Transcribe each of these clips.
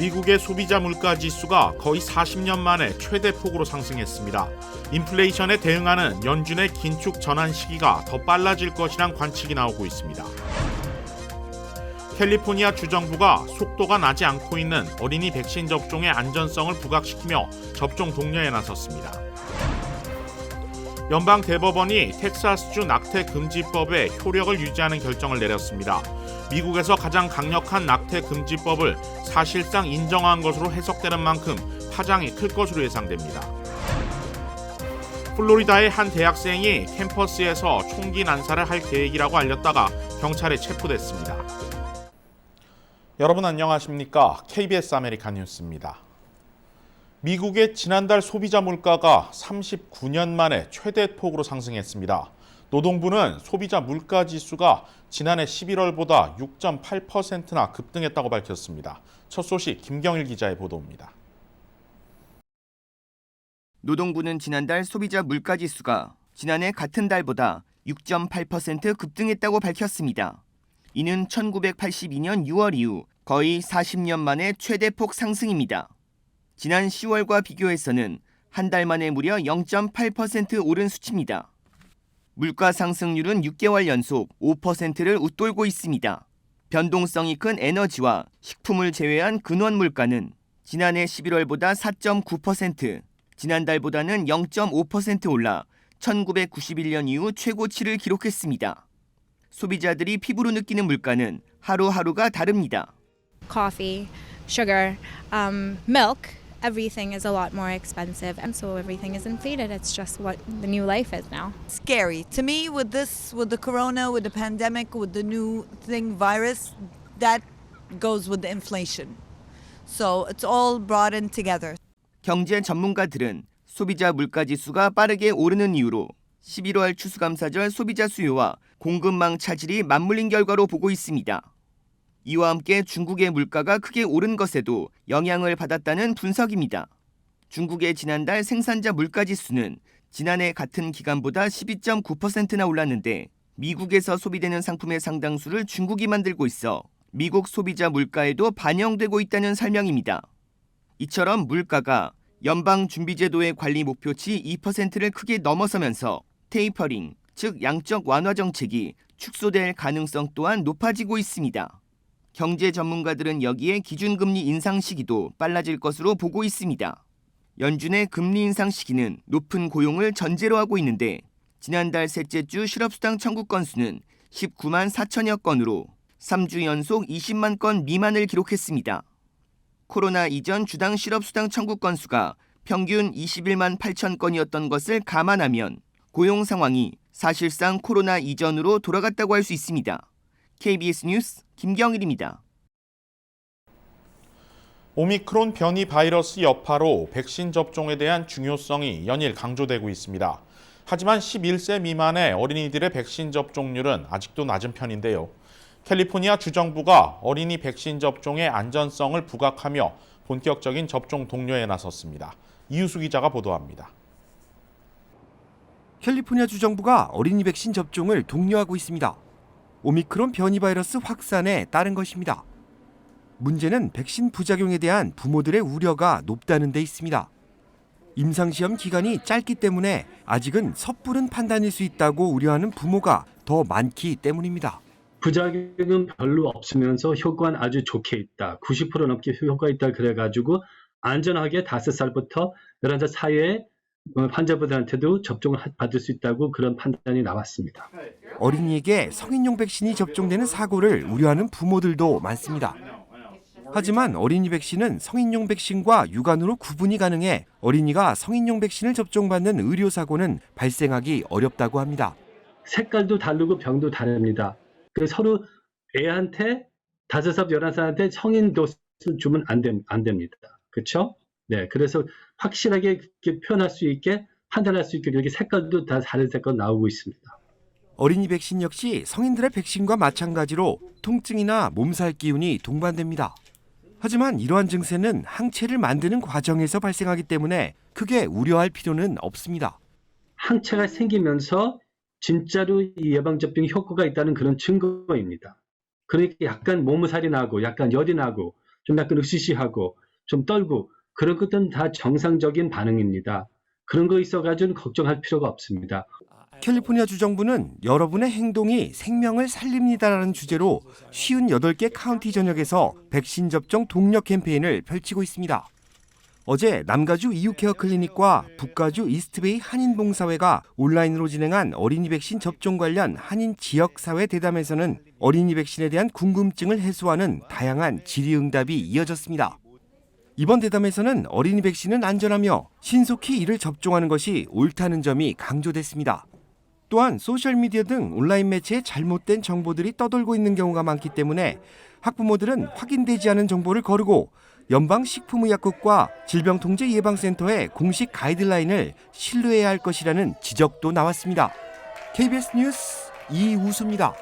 미국의 소비자 물가 지수가 거의 40년 만에 최대 폭으로 상승했습니다. 인플레이션에 대응하는 연준의 긴축 전환 시기가 더 빨라질 것이란 관측이 나오고 있습니다. 캘리포니아 주정부가 속도가 나지 않고 있는 어린이 백신 접종의 안전성을 부각시키며 접종 독려에 나섰습니다. 연방 대법원이 텍사스주 낙태 금지법의 효력을 유지하는 결정을 내렸습니다. 미국에서 가장 강력한 낙태 금지법을 사실상 인정한 것으로 해석되는 만큼 파장이 클 것으로 예상됩니다. 플로리다의 한 대학생이 캠퍼스에서 총기 난사를 할 계획이라고 알렸다가 경찰에 체포됐습니다. 여러분 안녕하십니까? KBS 아메리카 뉴스입니다. 미국의 지난달 소비자 물가가 39년 만에 최대 폭으로 상승했습니다. 노동부는 소비자 물가 지수가 지난해 11월보다 6.8%나 급등했다고 밝혔습니다. 첫 소식 김경일 기자의 보도입니다. 노동부는 지난달 소비자 물가 지수가 지난해 같은 달보다 6.8% 급등했다고 밝혔습니다. 이는 1982년 6월 이후 거의 40년 만에 최대폭 상승입니다. 지난 10월과 비교해서는 한 달 만에 무려 0.8% 오른 수치입니다. 물가 상승률은 6개월 연속 5%를 웃돌고 있습니다. 변동성이 큰 에너지와 식품을 제외한 근원 물가는 지난해 11월보다 4.9%, 지난달보다는 0.5% 올라 1991년 이후 최고치를 기록했습니다. 소비자들이 피부로 느끼는 물가는 하루하루가 다릅니다. Coffee, sugar, milk, everything is a lot more expensive, and so everything is inflated. It's just what the new life is now. Scary to me with the corona, with the pandemic, with the new thing virus, that goes with the inflation. So it's all brought in together. 경제 전문가들은 소비자 물가 지수가 빠르게 오르는 이유로 11월 추수감사절 소비자 수요와 공급망 차질이 맞물린 결과로 보고 있습니다. 이와 함께 중국의 물가가 크게 오른 것에도 영향을 받았다는 분석입니다. 중국의 지난달 생산자 물가 지수는 지난해 같은 기간보다 12.9%나 올랐는데 미국에서 소비되는 상품의 상당수를 중국이 만들고 있어 미국 소비자 물가에도 반영되고 있다는 설명입니다. 이처럼 물가가 연방준비제도의 관리 목표치 2%를 크게 넘어서면서 테이퍼링, 즉 양적 완화 정책이 축소될 가능성 또한 높아지고 있습니다. 경제 전문가들은 여기에 기준금리 인상 시기도 빨라질 것으로 보고 있습니다. 연준의 금리 인상 시기는 높은 고용을 전제로 하고 있는데 지난달 셋째 주 실업수당 청구 건수는 19만 4천여 건으로 3주 연속 20만 건 미만을 기록했습니다. 코로나 이전 주당 실업수당 청구 건수가 평균 21만 8천 건이었던 것을 감안하면 고용 상황이 사실상 코로나 이전으로 돌아갔다고 할 수 있습니다. KBS 뉴스 김경일입니다. 오미크론 변이 바이러스 여파로 백신 접종에 대한 중요성이 연일 강조되고 있습니다. 하지만 11세 미만의 어린이들의 백신 접종률은 아직도 낮은 편인데요. 캘리포니아 주정부가 어린이 백신 접종의 안전성을 부각하며 본격적인 접종 독려에 나섰습니다. 이유수 기자가 보도합니다. 캘리포니아 주정부가 어린이 백신 접종을 독려하고 있습니다. 오미크론 변이 바이러스 확산에 따른 것입니다. 문제는 백신 부작용에 대한 부모들의 우려가 높다는 데 있습니다. 임상시험 기간이 짧기 때문에 아직은 섣부른 판단일 수 있다고 우려하는 부모가 더 많기 때문입니다. 부작용은 별로 없으면서 효과는 아주 좋게 있다. 90% 넘게 효과가 있다 그래가지고 안전하게 5살부터 11살 사이에 환자분들한테도 접종을 받을 수 있다고 그런 판단이 나왔습니다. 어린이에게 성인용 백신이 접종되는 사고를 우려하는 부모들도 많습니다. 하지만 어린이 백신은 성인용 백신과 유관으로 구분이 가능해 어린이가 성인용 백신을 접종받는 의료사고는 발생하기 어렵다고 합니다. 색깔도 다르고 병도 다릅니다. 서로 애한테 5살, 11살한테 성인 도수를 주면 안 됩니다. 그렇죠? 네, 그래서 확실하게 표현할 수 있게 판단할 수 있게 이렇게 색깔도 다 다른 색깔 나오고 있습니다. 어린이 백신 역시 성인들의 백신과 마찬가지로 통증이나 몸살 기운이 동반됩니다. 하지만 이러한 증세는 항체를 만드는 과정에서 발생하기 때문에 크게 우려할 필요는 없습니다. 항체가 생기면서 진짜로 이 예방접종이 효과가 있다는 그런 증거입니다. 그러니까 약간 몸살이 나고 약간 열이 나고 좀 약간 으시시하고 좀 떨고 그런 것들은 다 정상적인 반응입니다. 그런 거 있어가지고는 걱정할 필요가 없습니다. 캘리포니아 주정부는 여러분의 행동이 생명을 살립니다라는 주제로 58개 카운티 전역에서 백신 접종 독려 캠페인을 펼치고 있습니다. 어제 남가주 이유케어 클리닉과 북가주 이스트베이 한인봉사회가 온라인으로 진행한 어린이 백신 접종 관련 한인 지역사회 대담에서는 어린이 백신에 대한 궁금증을 해소하는 다양한 질의응답이 이어졌습니다. 이번 대담에서는 어린이 백신은 안전하며 신속히 이를 접종하는 것이 옳다는 점이 강조됐습니다. 또한 소셜미디어 등 온라인 매체에 잘못된 정보들이 떠돌고 있는 경우가 많기 때문에 학부모들은 확인되지 않은 정보를 거르고 연방식품의약국과 질병통제예방센터의 공식 가이드라인을 신뢰해야 할 것이라는 지적도 나왔습니다. KBS 뉴스 이우수입니다.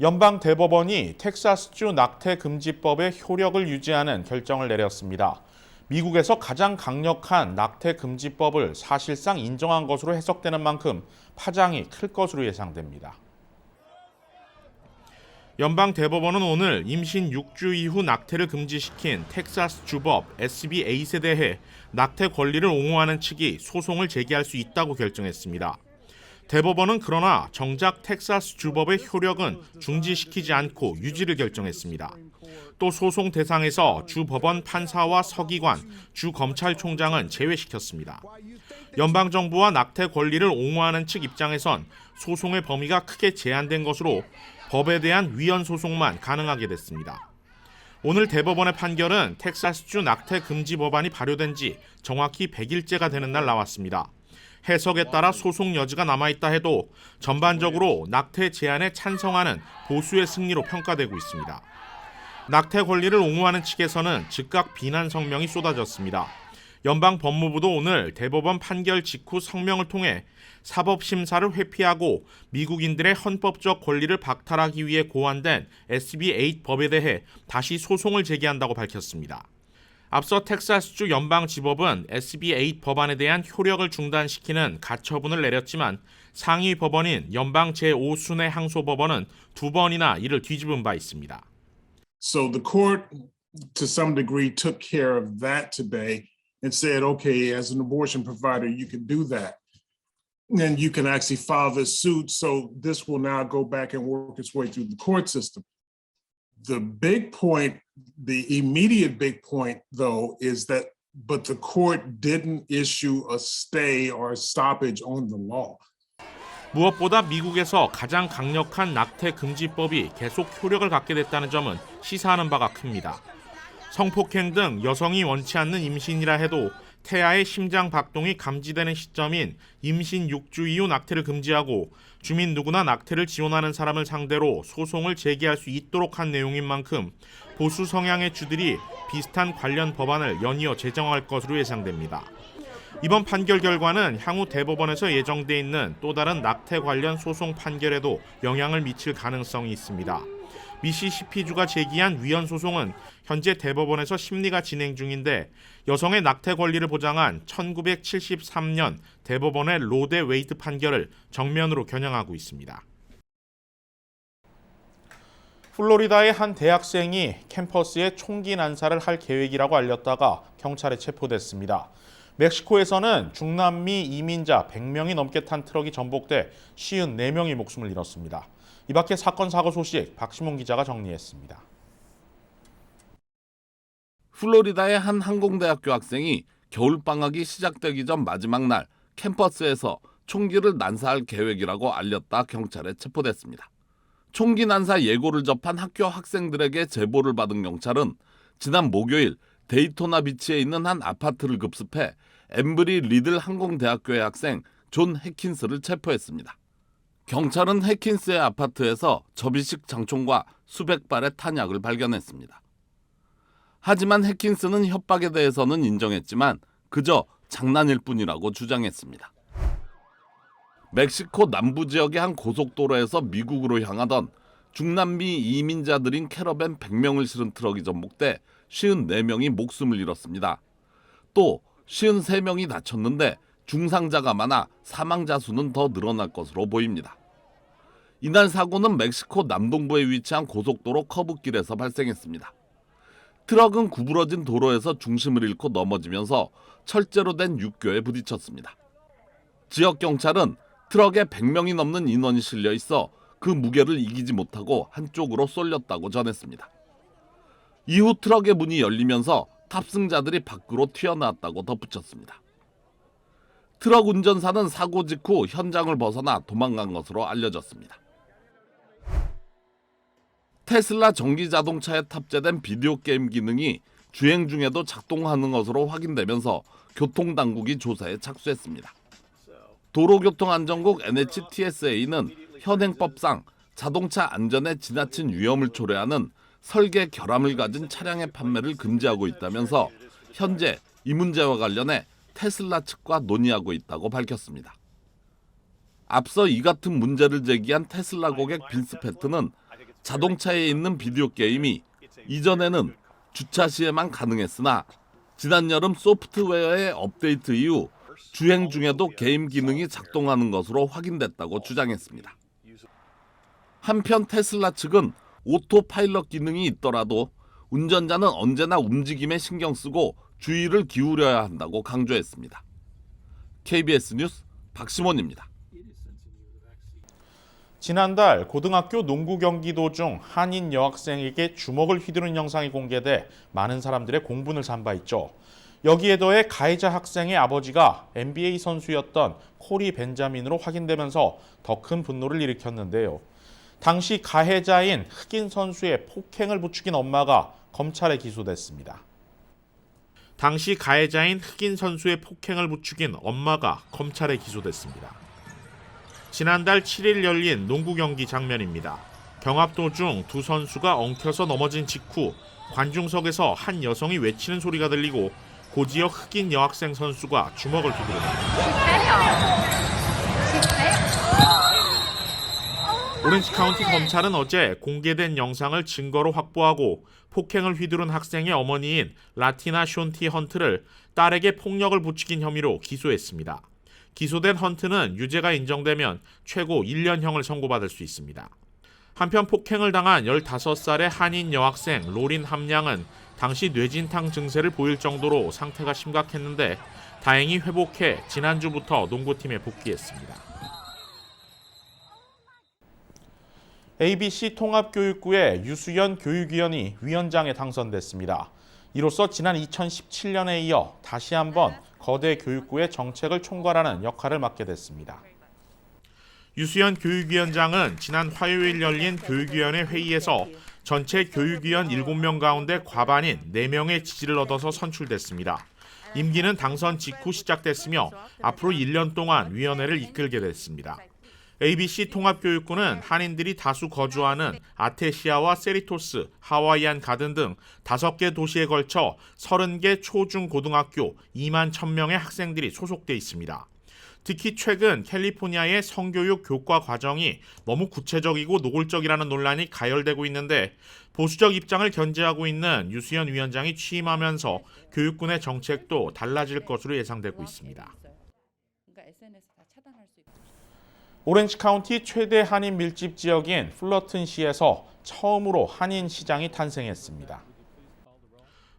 연방 대법원이 텍사스주 낙태 금지법의 효력을 유지하는 결정을 내렸습니다. 미국에서 가장 강력한 낙태 금지법을 사실상 인정한 것으로 해석되는 만큼 파장이 클 것으로 예상됩니다. 연방 대법원은 오늘 임신 6주 이후 낙태를 금지시킨 텍사스 주법 SB 8에 대해 낙태 권리를 옹호하는 측이 소송을 제기할 수 있다고 결정했습니다. 대법원은 그러나 정작 텍사스 주법의 효력은 중지시키지 않고 유지를 결정했습니다. 또 소송 대상에서 주 법원 판사와 서기관, 주 검찰총장은 제외시켰습니다. 연방정부와 낙태 권리를 옹호하는 측 입장에선 소송의 범위가 크게 제한된 것으로 법에 대한 위헌 소송만 가능하게 됐습니다. 오늘 대법원의 판결은 텍사스주 낙태 금지 법안이 발효된 지 정확히 100일째가 되는 날 나왔습니다. 해석에 따라 소송 여지가 남아있다 해도 전반적으로 낙태 제한에 찬성하는 보수의 승리로 평가되고 있습니다. 낙태 권리를 옹호하는 측에서는 즉각 비난 성명이 쏟아졌습니다. 연방 법무부도 오늘 대법원 판결 직후 성명을 통해 사법심사를 회피하고 미국인들의 헌법적 권리를 박탈하기 위해 고안된 SB 8 법에 대해 다시 소송을 제기한다고 밝혔습니다. 앞서 텍사스주 연방지법은 SB 8 법안에 대한 효력을 중단시키는 가처분을 내렸지만 상위 법원인 연방 제5순회 항소법원은 2번이나 이를 뒤집은 바 있습니다. So the court, to some degree, took care of that today and said, okay, as an abortion provider, you can do that. And you can actually file this suit. So this will now go back and work its way through the court system. The big point, the immediate big point, though, is that, but the court didn't issue a stay or a stoppage on the law. 무엇보다 미국에서 가장 강력한 낙태 금지법이 계속 효력을 갖게 됐다는 점은 시사하는 바가 큽니다. 성폭행 등 여성이 원치 않는 임신이라 해도 태아의 심장 박동이 감지되는 시점인 임신 6주 이후 낙태를 금지하고 주민 누구나 낙태를 지원하는 사람을 상대로 소송을 제기할 수 있도록 한 내용인 만큼 보수 성향의 주들이 비슷한 관련 법안을 연이어 제정할 것으로 예상됩니다. 이번 판결 결과는 향후 대법원에서 예정돼 있는 또 다른 낙태 관련 소송 판결에도 영향을 미칠 가능성이 있습니다. 미시시피주가 제기한 위헌 소송은 현재 대법원에서 심리가 진행 중인데 여성의 낙태 권리를 보장한 1973년 대법원의 로 대 웨이드 판결을 정면으로 겨냥하고 있습니다. 플로리다의 한 대학생이 캠퍼스에 총기 난사를 할 계획이라고 알렸다가 경찰에 체포됐습니다. 멕시코에서는 중남미 이민자 100명이 넘게 탄 트럭이 전복돼 54명이 목숨을 잃었습니다. 이 밖에 사건 사고 소식 박시몬 기자가 정리했습니다. 플로리다의 한 항공대학교 학생이 겨울방학이 시작되기 전 마지막 날 캠퍼스에서 총기를 난사할 계획이라고 알렸다 경찰에 체포됐습니다. 총기 난사 예고를 접한 학교 학생들에게 제보를 받은 경찰은 지난 목요일 데이토나 비치에 있는 한 아파트를 급습해 엠브리 리들 항공대학교의 학생 존 해킨스를 체포했습니다. 경찰은 해킨스의 아파트에서 접이식 장총과 수백 발의 탄약을 발견했습니다. 하지만 해킨스는 협박에 대해서는 인정했지만 그저 장난일 뿐이라고 주장했습니다. 멕시코 남부 지역의 한 고속도로에서 미국으로 향하던 중남미 이민자들인 캐러밴 100명을 실은 트럭이 전복돼 54명이 목숨을 잃었습니다. 또 53명이 다쳤는데 중상자가 많아 사망자 수는 더 늘어날 것으로 보입니다. 이날 사고는 멕시코 남동부에 위치한 고속도로 커브길에서 발생했습니다. 트럭은 구부러진 도로에서 중심을 잃고 넘어지면서 철제로 된 육교에 부딪혔습니다. 지역 경찰은 트럭에 100명이 넘는 인원이 실려 있어 그 무게를 이기지 못하고 한쪽으로 쏠렸다고 전했습니다. 이후 트럭의 문이 열리면서 탑승자들이 밖으로 튀어나왔다고 덧붙였습니다. 트럭 운전사는 사고 직후 현장을 벗어나 도망간 것으로 알려졌습니다. 테슬라 전기 자동차에 탑재된 비디오 게임 기능이 주행 중에도 작동하는 것으로 확인되면서 교통당국이 조사에 착수했습니다. 도로교통안전국 NHTSA는 현행법상 자동차 안전에 지나친 위험을 초래하는 설계 결함을 가진 차량의 판매를 금지하고 있다면서 현재 이 문제와 관련해 테슬라 측과 논의하고 있다고 밝혔습니다. 앞서 이 같은 문제를 제기한 테슬라 고객 빈스 패트는 자동차에 있는 비디오 게임이 이전에는 주차 시에만 가능했으나 지난 여름 소프트웨어의 업데이트 이후 주행 중에도 게임 기능이 작동하는 것으로 확인됐다고 주장했습니다. 한편 테슬라 측은 오토 파일럿 기능이 있더라도 운전자는 언제나 움직임에 신경 쓰고 주의를 기울여야 한다고 강조했습니다. KBS 뉴스 박시몬입니다. 지난달 고등학교 농구 경기 도중 한인 여학생에게 주먹을 휘두른 영상이 공개돼 많은 사람들의 공분을 산 바 있죠. 여기에 더해 가해자 학생의 아버지가 NBA 선수였던 코리 벤자민으로 확인되면서 더 큰 분노를 일으켰는데요. 당시 가해자인 흑인 선수의 폭행을 부추긴 엄마가 검찰에 기소됐습니다. 당시 가해자인 흑인 선수의 폭행을 부추긴 엄마가 검찰에 기소됐습니다. 지난달 7일 열린 농구 경기 장면입니다. 경합 도중 두 선수가 엉켜서 넘어진 직후 관중석에서 한 여성이 외치는 소리가 들리고 고지역 흑인 여학생 선수가 주먹을 휘두릅니다. 오렌지 카운티 검찰은 어제 공개된 영상을 증거로 확보하고 폭행을 휘두른 학생의 어머니인 라티나 숀티 헌트를 딸에게 폭력을 부추긴 혐의로 기소했습니다. 기소된 헌트는 유죄가 인정되면 최고 1년형을 선고받을 수 있습니다. 한편 폭행을 당한 15살의 한인 여학생 로린 함량은 당시 뇌진탕 증세를 보일 정도로 상태가 심각했는데 다행히 회복해 지난주부터 농구팀에 복귀했습니다. ABC 통합교육부의 유수연 교육위원이 위원장에 당선됐습니다. 이로써 지난 2017년에 이어 다시 한번 거대 교육부의 정책을 총괄하는 역할을 맡게 됐습니다. 유수연 교육위원장은 지난 화요일 열린 교육위원회 회의에서 전체 교육위원 7명 가운데 과반인 4명의 지지를 얻어서 선출됐습니다. 임기는 당선 직후 시작됐으며 앞으로 1년 동안 위원회를 이끌게 됐습니다. ABC 통합교육부는 한인들이 다수 거주하는 아테시아와 세리토스, 하와이안 가든 등 5개 도시에 걸쳐 30개 초중 고등학교 2만 1,000명의 학생들이 소속돼 있습니다. 특히 최근 캘리포니아의 성교육 교과 과정이 너무 구체적이고 노골적이라는 논란이 가열되고 있는데 보수적 입장을 견지하고 있는 유수연 위원장이 취임하면서 교육군의 정책도 달라질 것으로 예상되고 있습니다. 오렌지 카운티 최대 한인 밀집 지역인 플러튼시에서 처음으로 한인 시장이 탄생했습니다.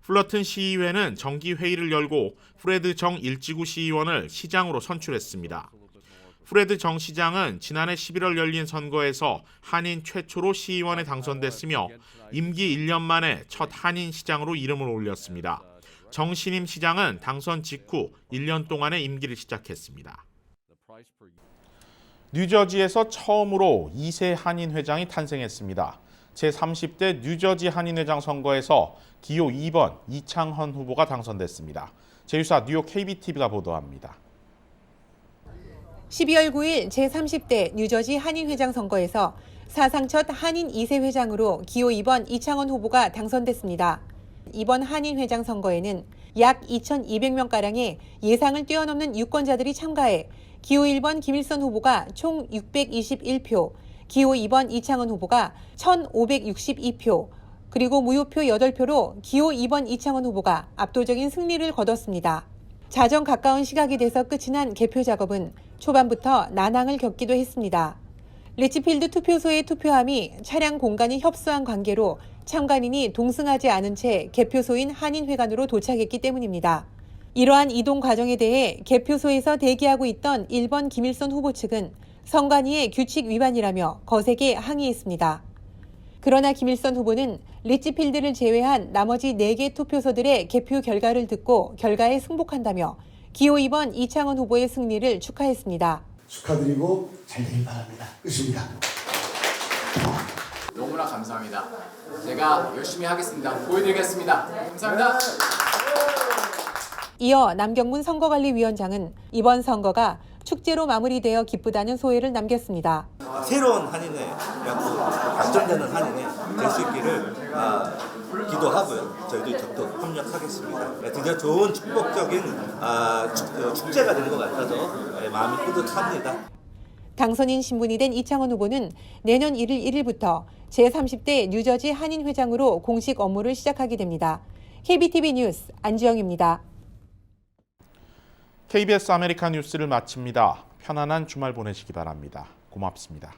플러튼 시의회는 정기회의를 열고 프레드 정 일지구 시의원을 시장으로 선출했습니다. 프레드 정 시장은 지난해 11월 열린 선거에서 한인 최초로 시의원에 당선됐으며 임기 1년 만에 첫 한인 시장으로 이름을 올렸습니다. 정 신임 시장은 당선 직후 1년 동안의 임기를 시작했습니다. 뉴저지에서 처음으로 2세 한인 회장이 탄생했습니다. 제30대 뉴저지 한인회장 선거에서 기호 2번 이창헌 후보가 당선됐습니다. 제1사 뉴욕 KBTV가 보도합니다. 12월 9일 제30대 뉴저지 한인회장 선거에서 사상 첫 한인 2세 회장으로 기호 2번 이창헌 후보가 당선됐습니다. 이번 한인회장 선거에는 약 2,200명가량의 예상을 뛰어넘는 유권자들이 참가해 기호 1번 김일선 후보가 총 621표, 기호 2번 이창헌 후보가 1,562표, 그리고 무효표 8표로 기호 2번 이창헌 후보가 압도적인 승리를 거뒀습니다. 자정 가까운 시각이 돼서 끝이 난 개표 작업은 초반부터 난항을 겪기도 했습니다. 리치필드 투표소의 투표함이 차량 공간이 협소한 관계로 참관인이 동승하지 않은 채 개표소인 한인회관으로 도착했기 때문입니다. 이러한 이동 과정에 대해 개표소에서 대기하고 있던 1번 김일선 후보 측은 선관위의 규칙 위반이라며 거세게 항의했습니다. 그러나 김일선 후보는 리치필드를 제외한 나머지 4개 투표소들의 개표 결과를 듣고 결과에 승복한다며 기호 2번 이창원 후보의 승리를 축하했습니다. 축하드리고 잘 되길 바랍니다. 끝입니다. 너무나 감사합니다. 제가 열심히 하겠습니다. 보여드리겠습니다. 감사합니다. 이어 남경문 선거관리위원장은 이번 선거가 축제로 마무리되어 기쁘다는 소회를 남겼습니다. 새로운 한인회, 발전되는 한인회 될 수 있기를 기도하고요. 저희도 적극 협력하겠습니다. 드디어 좋은 축복적인 축제가 된 것 같아서 마음이 뿌듯합니다. 당선인 신분이 된 이창원 후보는 내년 1월 1일부터 제30대 뉴저지 한인회장으로 공식 업무를 시작하게 됩니다. KBTV 뉴스 안주영입니다. KBS 아메리카 뉴스를 마칩니다. 편안한 주말 보내시기 바랍니다. 고맙습니다.